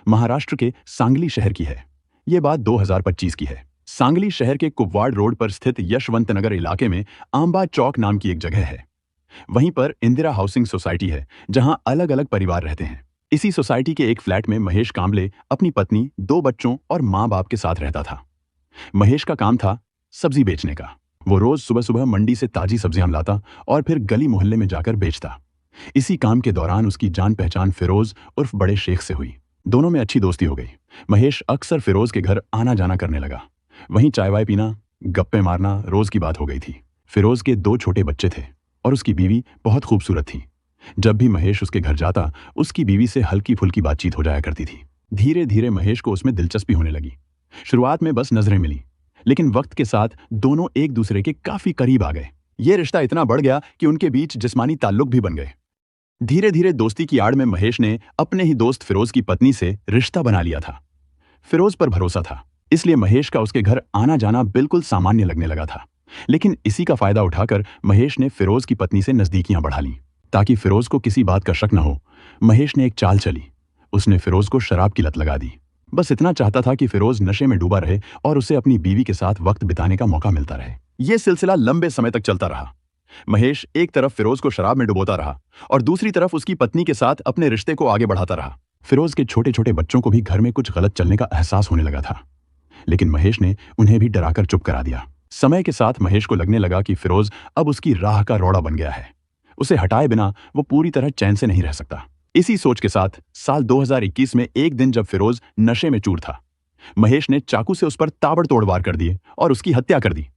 महाराष्ट्र के सांगली शहर की है। ये बात 2025 की है। सांगली शहर के कुपवाड़ रोड पर स्थित यशवंत नगर इलाके में आंबा चौक नाम की एक जगह है। वहीं पर इंदिरा हाउसिंग सोसाइटी है, जहां अलग अलग परिवार रहते हैं। इसी सोसाइटी के एक फ्लैट में महेश कांबले अपनी पत्नी, 2 बच्चों और माँ बाप के साथ रहता था। महेश का काम था सब्जी बेचने का। वो रोज सुबह सुबह मंडी से ताजी सब्जियां लाता और फिर गली मोहल्ले में जाकर बेचता। इसी काम के दौरान उसकी जान पहचान फिरोज उर्फ बड़े शेख से हुई। दोनों में अच्छी दोस्ती हो गई। महेश अक्सर फिरोज के घर आना जाना करने लगा। वहीं चाय वाय पीना, गप्पे मारना रोज की बात हो गई थी। फिरोज के 2 छोटे बच्चे थे और उसकी बीवी बहुत खूबसूरत थी। जब भी महेश उसके घर जाता, उसकी बीवी से हल्की फुल्की बातचीत हो जाया करती थी। धीरे धीरे महेश को उसमें दिलचस्पी होने लगी। शुरुआत में बस नजरें मिली, लेकिन वक्त के साथ दोनों एक दूसरे के काफी करीब आ गए। ये रिश्ता इतना बढ़ गया कि उनके बीच जिस्मानी ताल्लुक भी बन गए। धीरे धीरे दोस्ती की आड़ में महेश ने अपने ही दोस्त फिरोज की पत्नी से रिश्ता बना लिया था। फिरोज पर भरोसा था, इसलिए महेश का उसके घर आना जाना बिल्कुल सामान्य लगने लगा था। लेकिन इसी का फायदा उठाकर महेश ने फिरोज की पत्नी से नजदीकियां बढ़ा ली। ताकि फिरोज को किसी बात का शक न हो, महेश ने एक चाल चली। उसने फिरोज को शराब की लत लगा दी। बस इतना चाहता था कि फिरोज नशे में डूबा रहे और उसे अपनी बीवी के साथ वक्त बिताने का मौका मिलता रहे। यह सिलसिला लंबे समय तक चलता रहा। महेश एक तरफ फिरोज को शराब में डुबोता रहा और दूसरी तरफ उसकी पत्नी के साथ अपने रिश्ते को आगे बढ़ाता रहा। फिरोज के छोटे छोटे बच्चों को भी घर में कुछ गलत चलने का एहसास होने लगा था, लेकिन महेश ने उन्हें भी डराकर चुप करा दिया। समय के साथ महेश को लगने लगा कि फिरोज अब उसकी राह का रोड़ा बन गया है। उसे हटाए बिना वो पूरी तरह चैन से नहीं रह सकता। इसी सोच के साथ साल 2021 में एक दिन जब फिरोज नशे में चूर था, महेश ने चाकू से उस पर ताबड़तोड़ वार कर दिए और उसकी हत्या कर दी।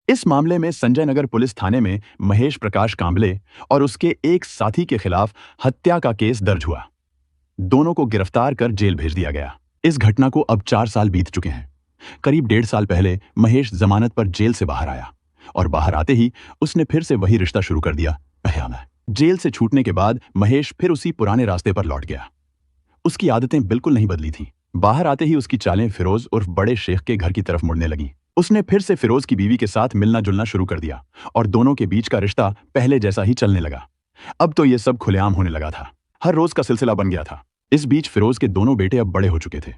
इस मामले में संजय नगर पुलिस थाने में महेश प्रकाश कांबले और उसके एक साथी के खिलाफ हत्या का केस दर्ज हुआ। दोनों को गिरफ्तार कर जेल भेज दिया गया। इस घटना को अब 4 साल बीत चुके हैं। करीब 1.5 साल पहले महेश जमानत पर जेल से बाहर आया और बाहर आते ही उसने फिर से वही रिश्ता शुरू कर दिया। जेल से छूटने के बाद महेश फिर उसी पुराने रास्ते पर लौट गया। उसकी आदतें बिल्कुल नहीं बदली थीं। बाहर आते ही उसकी चालें फिरोज उर्फ बड़े शेख के घर की तरफ मुड़ने लगी। उसने फिर से फिरोज की बीवी के साथ मिलना जुलना शुरू कर दिया और दोनों के बीच का रिश्ता पहले जैसा ही चलने लगा। अब तो ये सब खुलेआम होने लगा था। हर रोज का सिलसिला बन गया था। इस बीच फिरोज के दोनों बेटे अब बड़े हो चुके थे।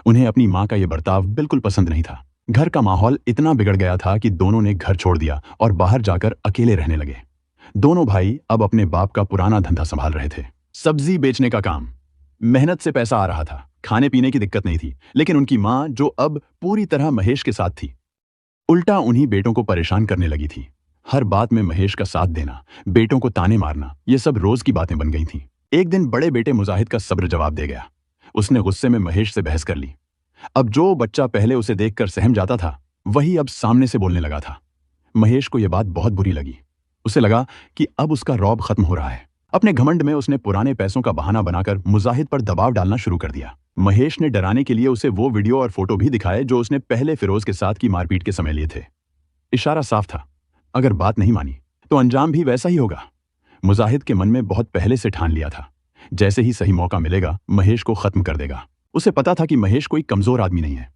उन्हें अपनी मां का यह बर्ताव बिल्कुल पसंद नहीं था। घर का माहौल इतना बिगड़ गया था कि दोनों ने घर छोड़ दिया और बाहर जाकर अकेले रहने लगे। दोनों भाई अब अपने बाप का पुराना धंधा संभाल रहे थे, सब्जी बेचने का काम। मेहनत से पैसा आ रहा था, खाने पीने की दिक्कत नहीं थी। लेकिन उनकी मां, जो अब पूरी तरह महेश के साथ थी, उल्टा उन्हीं बेटों को परेशान करने लगी थी। हर बात में महेश का साथ देना, बेटों को ताने मारना, ये सब रोज की बातें बन गई थीं। एक दिन बड़े बेटे मुजाहिद का सब्र जवाब दे गया। उसने गुस्से में महेश से बहस कर ली। अब जो बच्चा पहले उसे देखकर सहम जाता था, वही अब सामने से बोलने लगा था। महेश को यह बात बहुत बुरी लगी। उसे लगा कि अब उसका रौब खत्म हो रहा है। अपने घमंड में उसने पुराने पैसों का बहाना बनाकर मुजाहिद पर दबाव डालना शुरू कर दिया। महेश ने डराने के लिए उसे वो वीडियो और फोटो भी दिखाए जो उसने पहले फिरोज के साथ की मारपीट के समय लिए थे। इशारा साफ था, अगर बात नहीं मानी तो अंजाम भी वैसा ही होगा। मुजाहिद के मन में बहुत पहले से ठान लिया था, जैसे ही सही मौका मिलेगा महेश को खत्म कर देगा। उसे पता था कि महेश कोई कमजोर आदमी नहीं है।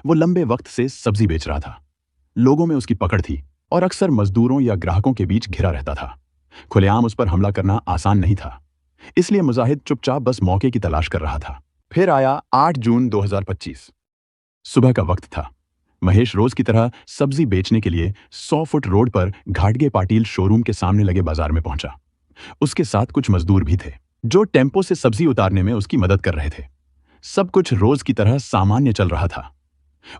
वो लंबे वक्त से सब्जी बेच रहा था। लोगों में उसकी पकड़ थी और अक्सर मजदूरों या ग्राहकों के बीच घिरा रहता था। खुलेआम उस पर हमला करना आसान नहीं था, इसलिए मुजाहिद चुपचाप बस मौके की तलाश कर रहा था। फिर आया 8 जून 2025। सुबह का वक्त था। महेश रोज की तरह सब्जी बेचने के लिए 100 फुट रोड पर घाटगे पाटिल शोरूम के सामने लगे बाजार में पहुंचा। उसके साथ कुछ मजदूर भी थे जो टेम्पो से सब्जी उतारने में उसकी मदद कर रहे थे। सब कुछ रोज की तरह सामान्य चल रहा था।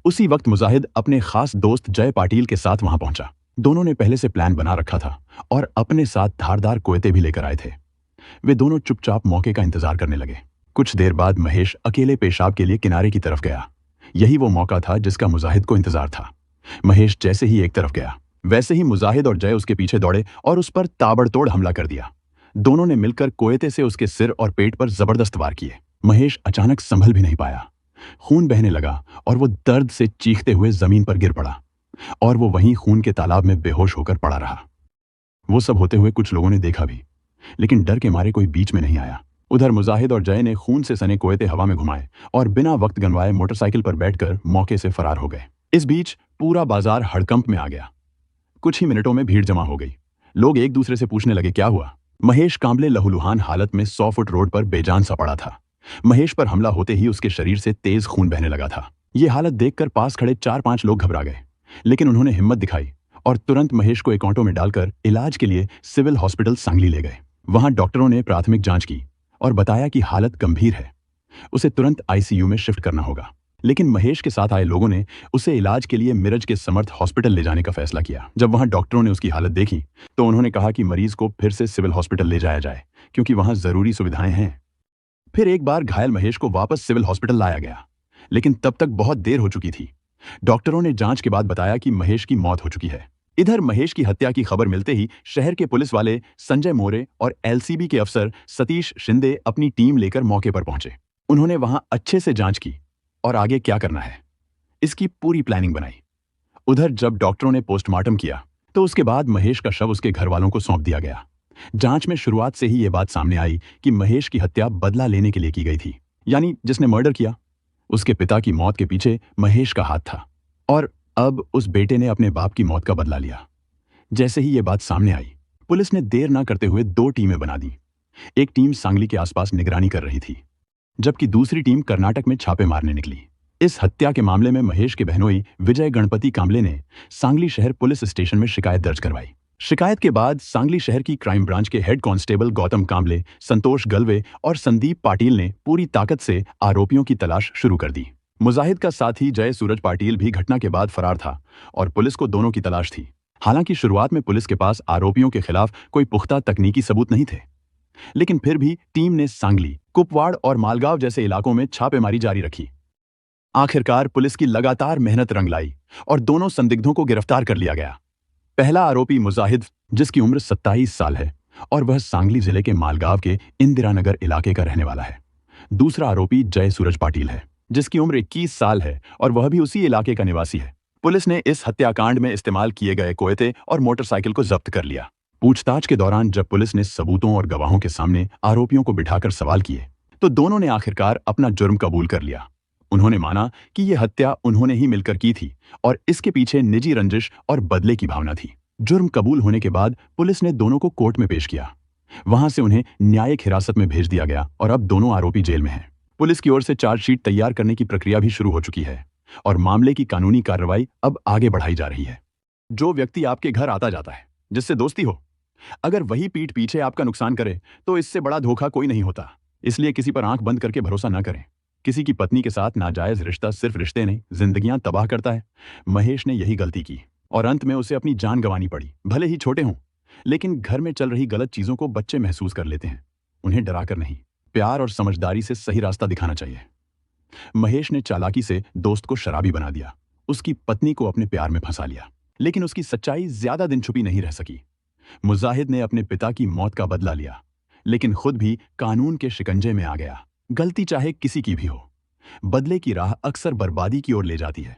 उसी वक्त मुजाहिद अपने खास दोस्त जय पाटिल के साथ वहां पहुंचा। दोनों ने पहले से प्लान बना रखा था और अपने साथ धारदार कोयते भी लेकर आए थे। वे दोनों चुपचाप मौके का इंतजार करने लगे। कुछ देर बाद महेश अकेले पेशाब के लिए किनारे की तरफ गया। यही वो मौका था जिसका मुजाहिद को इंतजार था। महेश जैसे ही एक तरफ गया, वैसे ही मुजाहिद और जय उसके पीछे दौड़े और उस पर ताबड़तोड़ हमला कर दिया। दोनों ने मिलकर कोयते से उसके सिर और पेट पर जबरदस्त वार किए। महेश अचानक संभल भी नहीं पाया। खून बहने लगा और वो दर्द से चीखते हुए जमीन पर गिर पड़ा और वो वहीं खून के तालाब में बेहोश होकर पड़ा रहा। वो सब होते हुए कुछ लोगों ने देखा भी, लेकिन डर के मारे कोई बीच में नहीं आया। उधर मुजाहिद और जय ने खून से सने कोयते हवा में घुमाए और बिना वक्त गंवाए मोटरसाइकिल पर बैठकर मौके से फरार हो गए। इस बीच पूरा बाजार हड़कंप में आ गया। कुछ ही मिनटों में भीड़ जमा हो गई। लोग एक दूसरे से पूछने लगे, क्या हुआ? महेश कांबले लहूलुहान हालत में 100 फुट रोड पर बेजान सा पड़ा था। महेश पर हमला होते ही उसके शरीर से तेज खून बहने लगा था। ये हालत देखकर पास खड़े 4-5 लोग घबरा गए, लेकिन उन्होंने हिम्मत दिखाई और तुरंत महेश को एक ऑटो में डालकर इलाज के लिए सिविल हॉस्पिटल सांगली ले गए। वहां डॉक्टरों ने प्राथमिक जांच की और बताया कि हालत गंभीर है, उसे तुरंत आईसीयू में शिफ्ट करना होगा। लेकिन महेश के साथ आए लोगों ने उसे इलाज के लिए मिरज के समर्थ हॉस्पिटल ले जाने का फैसला किया। जब वहां डॉक्टरों ने उसकी हालत देखी तो उन्होंने कहा कि मरीज को फिर से सिविल हॉस्पिटल ले जाया जाए, क्योंकि वहां जरूरी सुविधाएं हैं। फिर एक बार घायल महेश को वापस सिविल हॉस्पिटल लाया गया, लेकिन तब तक बहुत देर हो चुकी थी। डॉक्टरों ने जांच के बाद बताया कि महेश की मौत हो चुकी है। इधर महेश की हत्या की खबर मिलते ही शहर के पुलिस वाले संजय मोरे और एलसीबी के अफसर सतीश शिंदे अपनी टीम लेकर मौके पर पहुंचे। उन्होंने वहां अच्छे से जांच की और आगे क्या करना है इसकी पूरी प्लानिंग बनाई। उधर जब डॉक्टरों ने पोस्टमार्टम किया तो उसके बाद महेश का शव उसके घर वालों को सौंप दिया गया। जांच में शुरुआत से ही यह बात सामने आई कि महेश की हत्या बदला लेने के लिए की गई थी, यानी जिसने मर्डर किया उसके पिता की मौत के पीछे महेश का हाथ था और अब उस बेटे ने अपने बाप की मौत का बदला लिया। जैसे ही यह बात सामने आई, पुलिस ने देर ना करते हुए 2 टीमें बना दी। एक टीम सांगली के आसपास निगरानी कर रही थी, जबकि दूसरी टीम कर्नाटक में छापे मारने निकली। इस हत्या के मामले में महेश के बहनोई विजय गणपति कांबले ने सांगली शहर पुलिस स्टेशन में शिकायत दर्ज करवाई। शिकायत के बाद सांगली शहर की क्राइम ब्रांच के हेड कांस्टेबल गौतम कांबले, संतोष गलवे और संदीप पाटिल ने पूरी ताकत से आरोपियों की तलाश शुरू कर दी। मुजाहिद का साथी जय सूरज पाटिल भी घटना के बाद फरार था और पुलिस को दोनों की तलाश थी। हालांकि शुरुआत में पुलिस के पास आरोपियों के खिलाफ कोई पुख्ता तकनीकी सबूत नहीं थे, लेकिन फिर भी टीम ने सांगली, कुपवाड़ और मालगांव जैसे इलाकों में छापेमारी जारी रखी। आखिरकार पुलिस की लगातार मेहनत रंग लाई और दोनों संदिग्धों को गिरफ्तार कर लिया गया। पहला आरोपी मुजाहिद, जिसकी उम्र 27 साल है और वह सांगली जिले के मालगांव के इंदिरा नगर इलाके का रहने वाला है। दूसरा आरोपी जय सूरज पाटिल है, जिसकी उम्र 21 साल है और वह भी उसी इलाके का निवासी है। पुलिस ने इस हत्याकांड में इस्तेमाल किए गए कोयते और मोटरसाइकिल को जब्त कर लिया। पूछताछ के दौरान जब पुलिस ने सबूतों और गवाहों के सामने आरोपियों को बिठाकर सवाल किए तो दोनों ने आखिरकार अपना जुर्म कबूल कर लिया। उन्होंने माना कि यह हत्या उन्होंने ही मिलकर की थी और इसके पीछे निजी रंजिश और बदले की भावना थी। जुर्म कबूल होने के बाद पुलिस ने दोनों को कोर्ट में पेश किया। वहां से उन्हें न्यायिक हिरासत में भेज दिया गया और अब दोनों आरोपी जेल में हैं। पुलिस की ओर से चार्जशीट तैयार करने की प्रक्रिया भी शुरू हो चुकी है और मामले की कानूनी कार्रवाई अब आगे बढ़ाई जा रही है। जो व्यक्ति आपके घर आता जाता है, जिससे दोस्ती हो, अगर वही पीठ पीछे आपका नुकसान करे तो इससे बड़ा धोखा कोई नहीं होता। इसलिए किसी पर आंख बंद करके भरोसा ना करें। किसी की पत्नी के साथ नाजायज रिश्ता सिर्फ रिश्ते नहीं, जिंदगियां तबाह करता है। महेश ने यही गलती की और अंत में उसे अपनी जान गंवानी पड़ी। भले ही छोटे हों, लेकिन घर में चल रही गलत चीजों को बच्चे महसूस कर लेते हैं। उन्हें डराकर नहीं, प्यार और समझदारी से सही रास्ता दिखाना चाहिए। महेश ने चालाकी से दोस्त को शराबी बना दिया, उसकी पत्नी को अपने प्यार में फंसा लिया, लेकिन उसकी सच्चाई ज्यादा दिन छुपी नहीं रह सकी। मुजाहिद ने अपने पिता की मौत का बदला लिया, लेकिन खुद भी कानून के शिकंजे में आ गया। गलती चाहे किसी की भी हो, बदले की राह अक्सर बर्बादी की ओर ले जाती है।